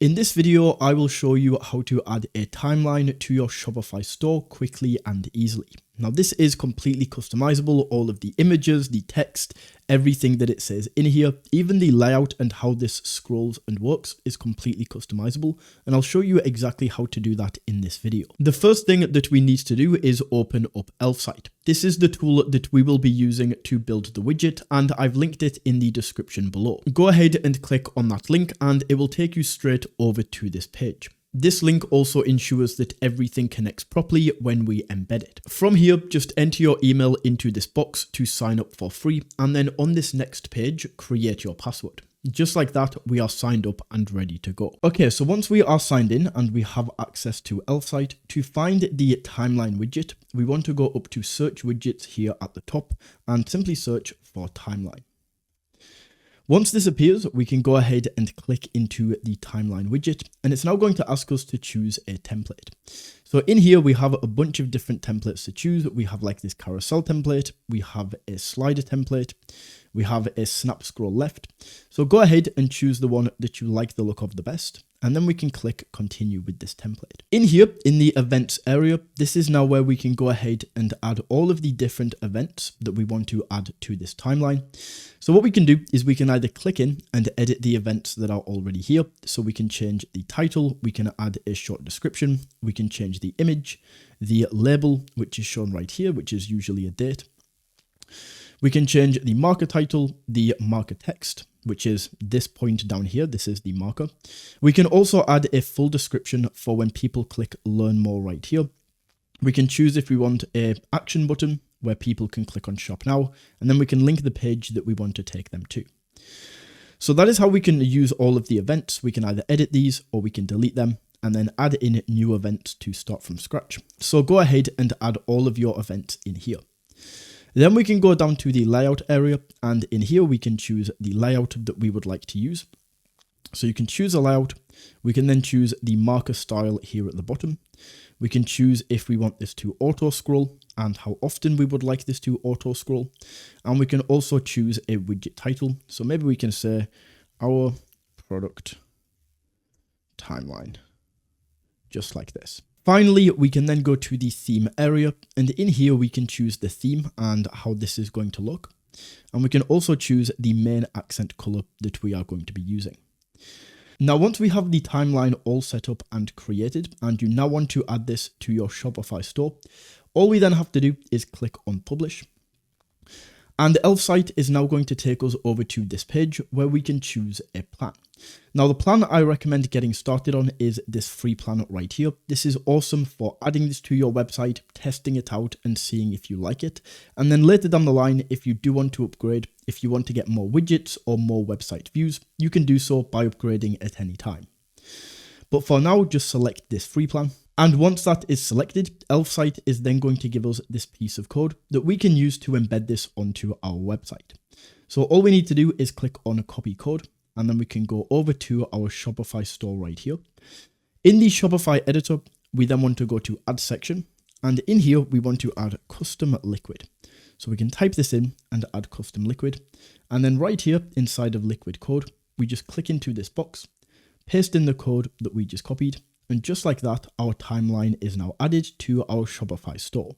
In this video, I will show you how to add a timeline to your Shopify store quickly and easily. Now, this is completely customizable. All of the images, the text, everything that it says in here, even the layout and how this scrolls and works is completely customizable. And I'll show you exactly how to do that in this video. The first thing that we need to do is open up Elfsight. This is the tool that we will be using to build the widget, and I've linked it in the description below. Go ahead and click on that link and it will take you straight over to this page. This link also ensures that everything connects properly when we embed it. From here, just enter your email into this box to sign up for free, and then on this next page, create your password. Just like that, we are signed up and ready to go. Okay, so once we are signed in and we have access to Elfsight, to find the timeline widget, we want to go up to search widgets here at the top and simply search for timeline. Once this appears, we can go ahead and click into the timeline widget, and it's now going to ask us to choose a template. So in here, we have a bunch of different templates to choose. We have like this carousel template, we have a slider template, we have a snap scroll left. So go ahead and choose the one that you like the look of the best, and then we can click continue with this template. In here, in the events area, this is now where we can go ahead and add all of the different events that we want to add to this timeline. So what we can do is we can either click in and edit the events that are already here. So we can change the title, we can add a short description, we can change the image, the label, which is shown right here, which is usually a date. We can change the marker title, the marker text, which is this point down here. This is the marker. We can also add a full description for when people click learn more right here. We can choose if we want an action button where people can click on shop now, and then we can link the page that we want to take them to. So that is how we can use all of the events. We can either edit these or we can delete them and then add in new events to start from scratch. So go ahead and add all of your events in here. Then we can go down to the layout area, and in here we can choose the layout that we would like to use. So you can choose a layout. We can then choose the marker style here at the bottom. We can choose if we want this to auto scroll and how often we would like this to auto scroll. And we can also choose a widget title. So maybe we can say our product timeline, just like this. Finally, we can then go to the theme area, and in here we can choose the theme and how this is going to look. And we can also choose the main accent color that we are going to be using. Now, once we have the timeline all set up and created, and you now want to add this to your Shopify store, all we then have to do is click on publish. And Elfsight is now going to take us over to this page where we can choose a plan. Now, the plan I recommend getting started on is this free plan right here. This is awesome for adding this to your website, testing it out and seeing if you like it. And then later down the line, if you do want to upgrade, if you want to get more widgets or more website views, you can do so by upgrading at any time. But for now, just select this free plan. And once that is selected, Elfsight is then going to give us this piece of code that we can use to embed this onto our website. So all we need to do is click on copy code, and then we can go over to our Shopify store right here. In the Shopify editor, we then want to go to add section, and in here we want to add custom liquid. So we can type this in and add custom liquid. And then right here inside of liquid code, we just click into this box, paste in the code that we just copied. And just like that, our timeline is now added to our Shopify store.